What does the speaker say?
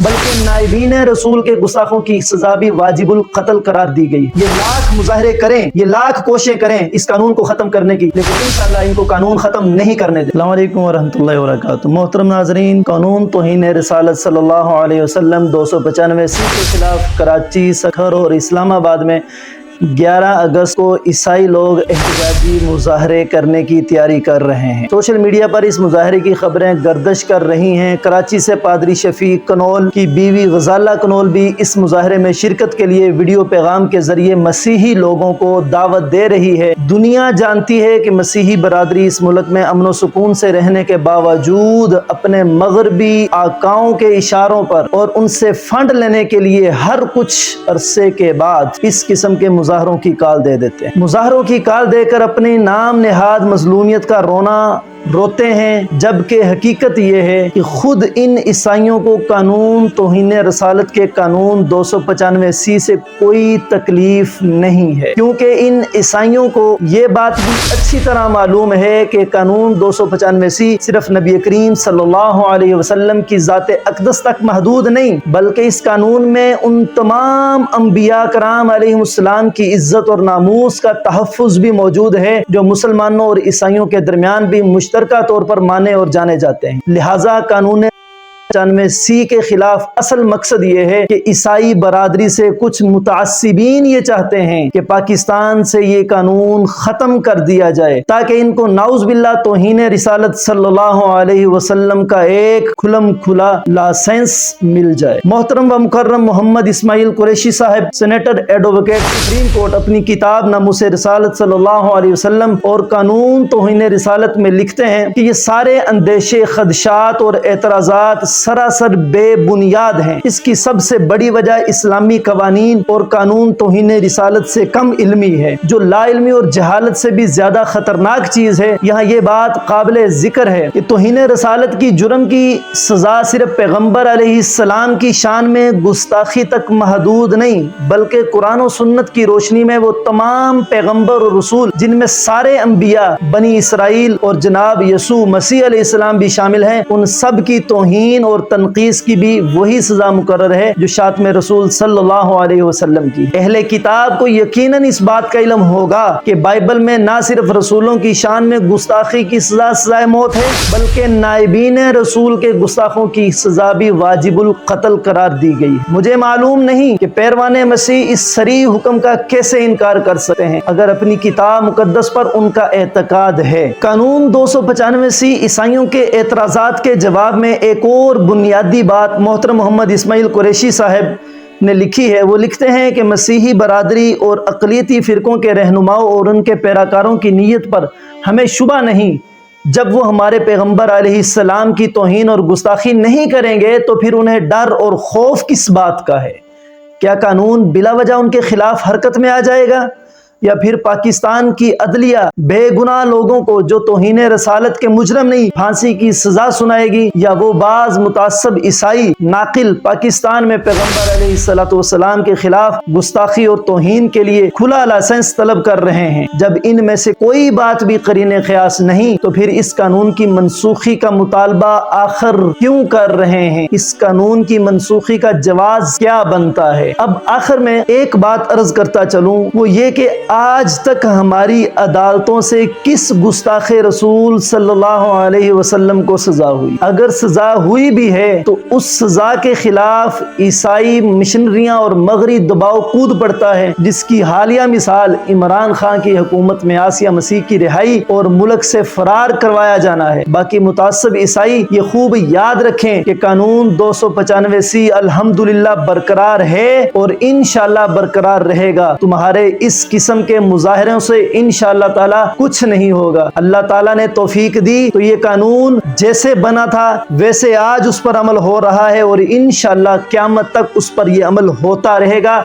बल्कि नाइबीन रसूल के गुस्ताखों की सजा भी वाजिबुल कत्ल करार दी गई। ये लाख मुजाहरे करें, ये लाख कोशिशें करें इस कानून को खत्म करने की, लेकिन इंशाअल्लाह इनको कानून खत्म नहीं करने दें। अस्सलामु अलैकुम वरहमतुल्लाहि वबरकातुहू। मोहतरम नाज़रीन, कानून तौहीन रिसालत सल्लल्लाहु अलैहि वसल्लम 295 के खिलाफ कराची, सखर और इस्लामाबाद में 11 अगस्त को ईसाई लोग एहतजाजी मुजाहरे करने की तैयारी कर रहे हैं। सोशल मीडिया पर इस मुजाहरे की खबरें गर्दिश कर रही हैं। कराची से पादरी शफीक कनौल की बीवी गजाला कनौल भी इस मुजाहरे में शिरकत के लिए वीडियो पैगाम के जरिए मसीही लोगों को दावत दे रही है। दुनिया जानती है कि मसीही बरादरी इस मुल्क में अमन व सुकून से रहने के बावजूद अपने मगरबी आकाओं के इशारों पर और उनसे फंड लेने के लिए हर कुछ अरसे के बाद इस किस्म के मुजाहरों की काल दे देते हैं। मुजाहरों की काल देकर अपनी नाम नेहाद मजलूमियत का रोना रोते हैं, जबकि हकीकत यह है कि खुद इन ईसाइयों को कानून तौहीन रसालत के कानून 295C से कोई तकलीफ नहीं है, क्योंकि इन ईसाइयों को ये बात भी अच्छी तरह मालूम है कि कानून 295C सिर्फ नबी करीम सल्लल्लाहु अलैहि वसल्लम की ज़ात अक़दस तक महदूद नहीं, बल्कि इस कानून में उन तमाम अंबिया कराम अलैहिमुस्सलाम की इज्जत और नामूस का तहफ़्फ़ुज़ भी मौजूद है, जो मुसलमानों और ईसाइयों के दरमियान भी मुश्तरका तौर पर माने और जाने जाते हैं। लिहाजा कानून 295C के खिलाफ असल मकसद ये है कि ईसाई बरादरी से कुछ मुतासिबीन ये चाहते हैं कि पाकिस्तान से ये कानून खत्म कर दिया जाए, ताकि इनको नाउज़ बिल्लाह तौहीन रिसालत सल्लल्लाहु अलैहि वसल्लम का एक खुलम खुला लाइसेंस मिल जाए। मोहतरम व मुकर्रम मोहम्मद इस्माइल कुरैशी साहब, सेनेटर एडवोकेट, सुप्रीम कोर्ट, अपनी किताब नामूसे रिसालत सल्लल्लाहु अलैहि वसल्लम और कानून तौहीन रिसालत में लिखते हैं कि ये सारे अंदेशे, खदशात और एतराज़ात सरासर बेबुनियाद हैं। इसकी सबसे बड़ी वजह इस्लामी कवानीन और कानून तौहीन रिसालत से कम इल्मी है, जो लाइल्मी और जहालत से भी ज्यादा खतरनाक चीज है। यहाँ ये बात काबिल जिक्र है कि तौहीन रिसालत की जुर्म की सजा सिर्फ पैगम्बर अलैहिस्सलाम की शान में गुस्ताखी तक महदूद नहीं, बल्कि कुरान और सुन्नत की रोशनी में वो तमाम पैगम्बर और रसूल, जिनमें सारे अंबिया, बनी इसराइल और जनाब यसू मसीह अलैहिस्सलाम भी शामिल हैं, उन सब की तौहीन और तनकीस की भी वही सजा मुकर्रर है जो शातमे रसूल सल्लल्लाहु अलैहि वसल्लम की। अहले किताब को यकीनन इस बात का इल्म होगा कि बाइबल में ना सिर्फ रसूलों की शान में गुस्ताखी की सजा सजाए मौत है, बल्कि नाइबीन रसूल के गुस्ताखों की सजा भी वाजिबुल कत्ल करार दी गई। मुझे मालूम नहीं कि पैरवाने मसीह इस सरी हुक्म का कैसे इनकार कर सकते हैं, अगर अपनी किताब मुकद्दस पर उनका एतकाद है। कानून 295C ईसाइयों के एतराज़ात के जवाब में एक और बुनियादी बात मोहतरम मोहम्मद इस्माइल कुरैशी साहब ने लिखी है। वो लिखते हैं कि मसीही बरादरी और अक़लियती फ़िरक़ों के रहनुमाओं और उनके पैराकारों की नीयत पर हमें शुबा नहीं, जब वो हमारे पैगम्बर अलैहिस्सलाम की तौहीन और गुस्ताखी नहीं करेंगे तो फिर उन्हें डर और खौफ किस बात का है? क्या कानून बिला वजह उनके खिलाफ हरकत में आ जाएगा, या फिर पाकिस्तान की अदलिया बेगुनाह लोगों को जो तौहीन रसालत के मुजरम नहीं फांसी की सजा सुनाएगी, या वो बाज मुतासब ईसाई नाकिल पाकिस्तान में पैगम्बर अलैहिस्सलाम के खिलाफ गुस्ताखी और तौहीन के लिए खुला लाइसेंस तलब कर रहे हैं। जब इनमें से कोई बात भी करीने क़यास नहीं, तो फिर इस कानून की मनसूखी का मुतालबा आखिर क्यों कर रहे हैं? इस कानून की मनसूखी का जवाज क्या बनता है? अब आखिर में एक बात अर्ज करता चलूं, वो ये कि आज तक हमारी अदालतों से किस गुस्ताखे रसूल सल्लल्लाहु अलैहि वसल्लम को सजा हुई? अगर सजा हुई भी है तो उस सजा के खिलाफ ईसाई मिशनरियां और मगरी दबाव कूद पड़ता है, जिसकी हालिया मिसाल इमरान खान की हुकूमत में आसिया मसीह की रिहाई और मुल्क से फरार करवाया जाना है। बाकी मुतासब ईसाई ये खूब याद रखें कि कानून 295C अल्हम्दुलिल्लाह बरकरार है और इंशाअल्लाह बरकरार रहेगा। तुम्हारे इस किस्म के मुजाहरों से इंशाअल्लाह ताला कुछ नहीं होगा। अल्लाह ताला ने तौफीक दी तो ये कानून जैसे बना था वैसे आज उस पर अमल हो रहा है और इंशाअल्लाह क़यामत तक उस पर ये अमल होता रहेगा।